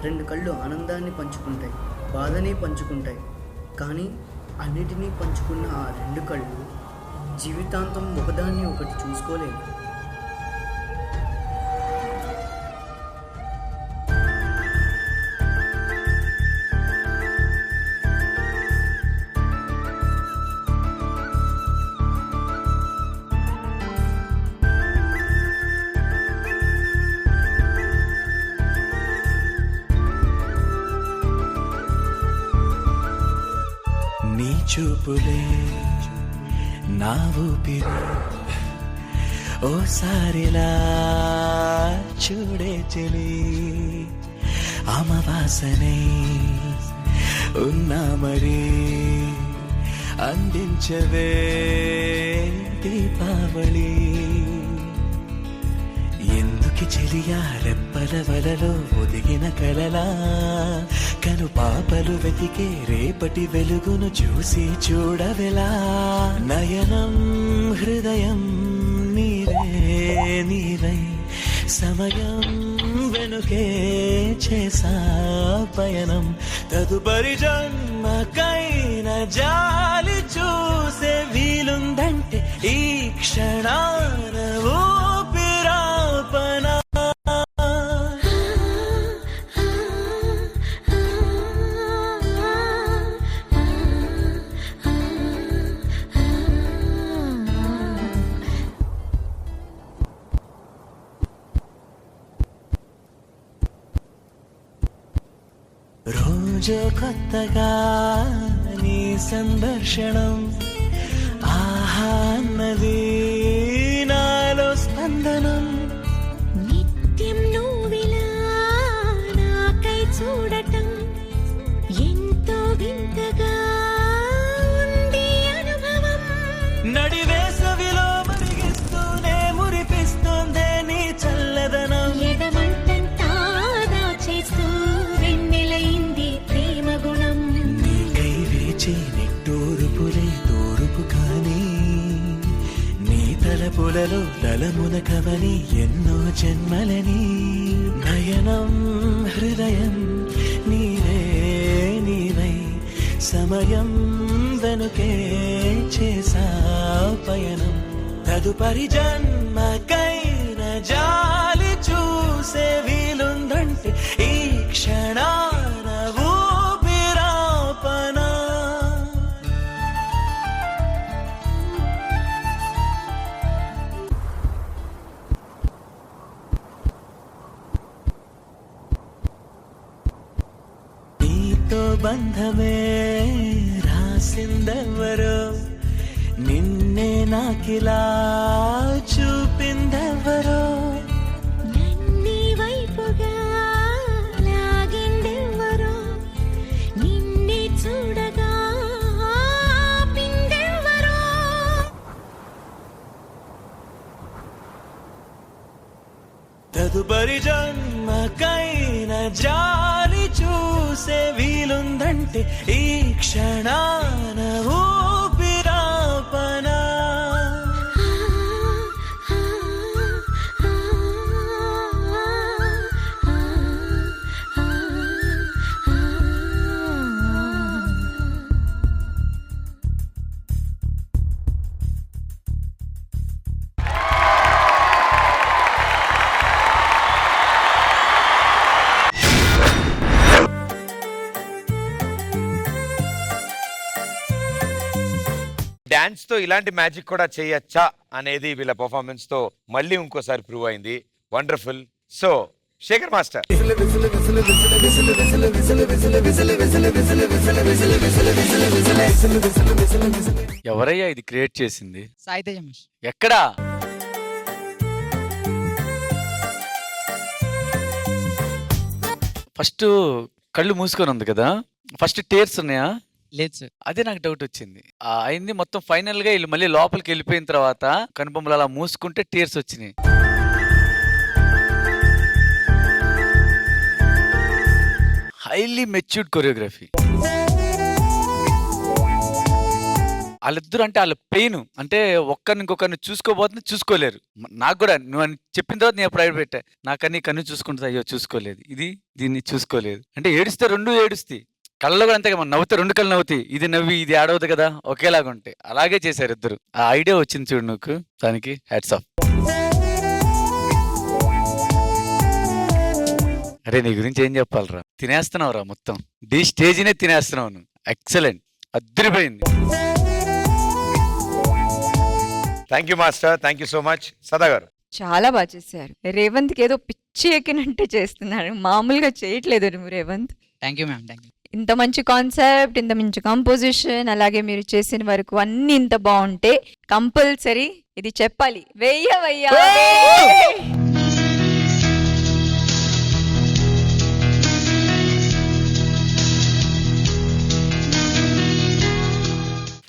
రెండు కళ్ళు ఆనందాన్ని పంచుకుంటాయి, బాధని పంచుకుంటాయి. కానీ అన్నిటినీ పంచుకున్న ఆ రెండు కళ్ళు జీవితాంతం ఒకదాన్ని ఒకటి చూసుకోలేవు. నీ చూపులే నా ఊపిరి, ఓసారిలా చూడే చెలి, అమవాసనే ఉన్నా మరి అందించవే దీపావళి. ఎందుకి చెలియా రెప్పల వలలో ఒదిగిన కలలా, కను పాపలు వెతికే రేపటి వెలుగును చూసి చూడవెలా. నయనం హృదయం నీరే నీరై, సమయం వెనుకే చేసా పయనం. తదుపరి జన్మకైన జాలి చూసే వీలుందంటే ఈ క్షణాన ఊపిరాపనా. రోజు కొత్తగా నీ సందర్శనం, ఆహా అన్నది నాలో స్పందనం. నిత్యం నువ్విలా నాకై చూడటం ఎంతో వింతగా ఉంది అనుభవం. నడివేసవిలో మరిగిస్తూనే మురిపిస్తుందే నీ చల్లదనం. ఎడమంటంతా దాచేస్తూ వెన్నెలైంది ప్రేమ గుణం. నీకై వేచి నిట్టూరుపులే తూరుపు కానీ, నీ తలపులలో తలమున కవని ఎన్నో జన్మలని. నయనం హృదయం నీరే నీవై, సమయం వెనుకే చేసా పయనం. తదుపరి జన్మకైన జాలి చూసే వీలుందంటే ఈ క్షణాన ఊపిరాపనా. నీతో బంధమే రాసిందెవరో, నిన్నే నాకిలా చూపిందెవరో. నన్నీ వైపుగా లాగిందెవరో, నిన్నే చూడగా ఆపిందెవరో. తదుపరి జన్మకైన జాలి చూసే వీలుందంటే ఈ క్షణాన ఊపిరాపనా. డాన్స్ తో ఇలాంటి మ్యాజిక్ కూడా చేయొచ్చా అనేది వీళ్ళ పర్ఫార్మెన్స్ తో మళ్ళీ ఇంకోసారి ప్రూవ్ అయింది. వండర్ఫుల్. సో శేఖర్ మాస్టర్, ఎవరయ్యా ఇది క్రియేట్ చేసింది? సాయి తేజ. ఎక్కడా? ఫస్ట్ కళ్ళు మూసుకొని ఉంది కదా, ఫస్ట్ టేర్స్ ఉన్నాయా? లేదు సార్. అదే నాకు డౌట్ వచ్చింది. అయింది మొత్తం ఫైనల్ గా వీళ్ళు మళ్ళీ లోపలికి వెళ్ళిపోయిన తర్వాత కనుబొమ్మలు అలా మూసుకుంటే టేర్స్ వచ్చినాయి. Highly matured choreography. వాళ్ళిద్దరు అంటే వాళ్ళ పెయిన్ అంటే ఒక్కరిని ఇంకొకరిని చూసుకోబోతుంది చూసుకోలేరు. నాకు కూడా నువ్వు అని చెప్పిన తర్వాత నేను ప్రైవేట్ పెట్టా, నాకని కన్ను చూసుకుంటుంది, అయ్యో చూసుకోలేదు, ఇది దీన్ని చూసుకోలేదు అంటే ఏడిస్తే రెండు ఏడుస్తాయి, కళ్ళలో కూడా అంతే, మనం నవ్వుతే రెండు కళ్ళు నవ్వుతాయి, ఇది నవ్వి ఇది ఆడవద్దు కదా, ఒకేలాగా ఉంటాయి. అలాగే చేశారు ఇద్దరు. ఆ ఐడియా వచ్చింది చూడు నువ్వు, దానికి హ్యాట్స్ ఆఫ్. అరే నీ గురించి ఏం చెప్పాలరా, తినేస్తున్నావు రా మొత్తం, డి స్టేజ్నే తినేస్తున్నావు నువ్వు. ఎక్సలెంట్, అద్దరిపోయింది. Thank you master, thank you so much. Sada గారు చాలా బాగా చేశారు. రేవంత్కి ఏదో పిచ్చి ఎక్కినట్టే చేస్తున్నారు, మామూలుగా చేయట్లేదు Revanth. Thank you ma'am, thank you. ఇంత మంచి కాన్సెప్ట్, ఇంత మంచి కంపోజిషన్, అలాగే మీరు చేసిన వరకు అన్ని ఇంత బాగుంటే కంపల్సరీ ఇది చెప్పాలి, వెయ్యవయ్యా.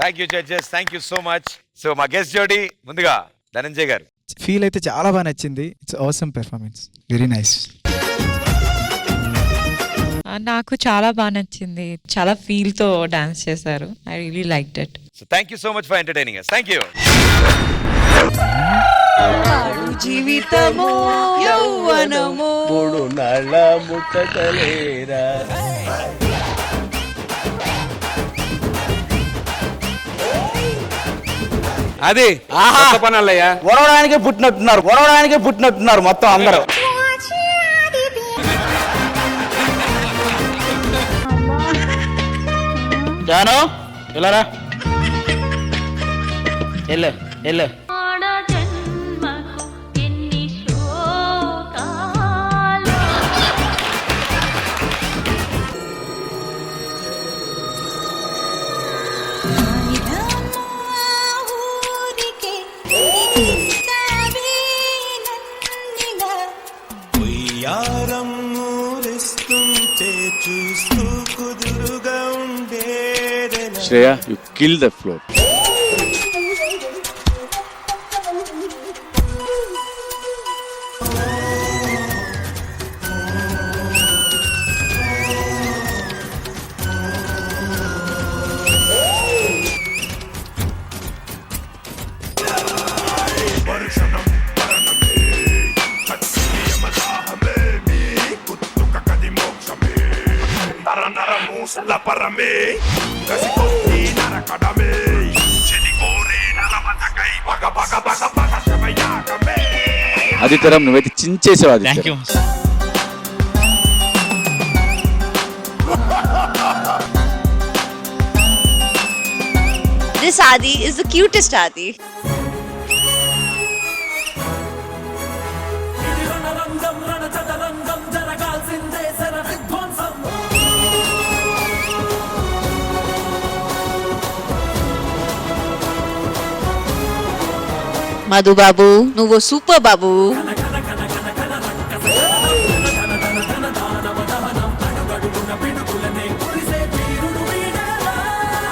Thank you judges, thank you so much. So మా గెస్ట్ జోడి ముందుగా ధనంజయ్ గారు. ఫీల్ అయితే చాలా బాగా నచ్చింది. It's awesome performance, very nice. నాకు చాలా బాగా నచ్చింది, చాలా ఫీల్ తో డాన్స్ చేశారు. I really like that. So thank you so much for entertaining us. Thank you. జీవితము యౌవనము మూడు నాళ్ళ ముట్టలేరా. అది పనల్లయ్యా, ఒడవడానికే పుట్టినట్టున్నారు మొత్తం అందరూ. జాను ఇలారా, వెళ్ళు. చూస్తూ కుదురుగా ఉండేదెలా. Shreya, you kill the floor. Adityaram నువ్వైతే చించేసావు. Aditya This Adi is the cutest Adi. Madhu బాబు, నువ్వు super Babu.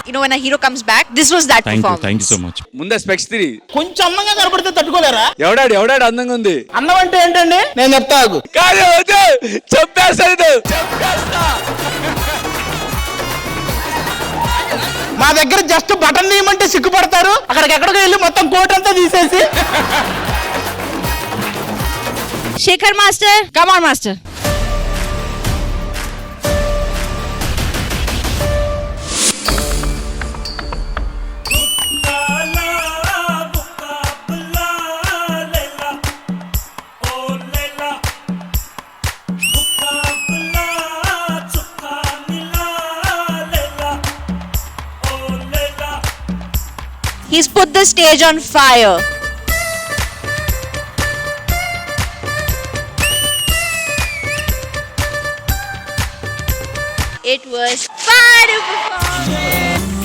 You know when a hero comes back, this was that performance. Thank you so much. ముందే స్పెక్స్ తిరిగి కొంచెం అందంగా కనపడితే తట్టుకోలేరా? ఎవడాడు అందంగా ఉంది. అన్నం అంటే ఏంటండి, నేను చెప్తాగు. కాదు చెప్పేస్తా. మా దగ్గర జస్ట్ బటన్ తీయమంటే సిగ్గుపడతారు, అక్కడికి వెళ్ళి మొత్తం కోట్ అంతా తీసేసి. Shekhar master, come on master. He's put the stage on fire. It was fire performance.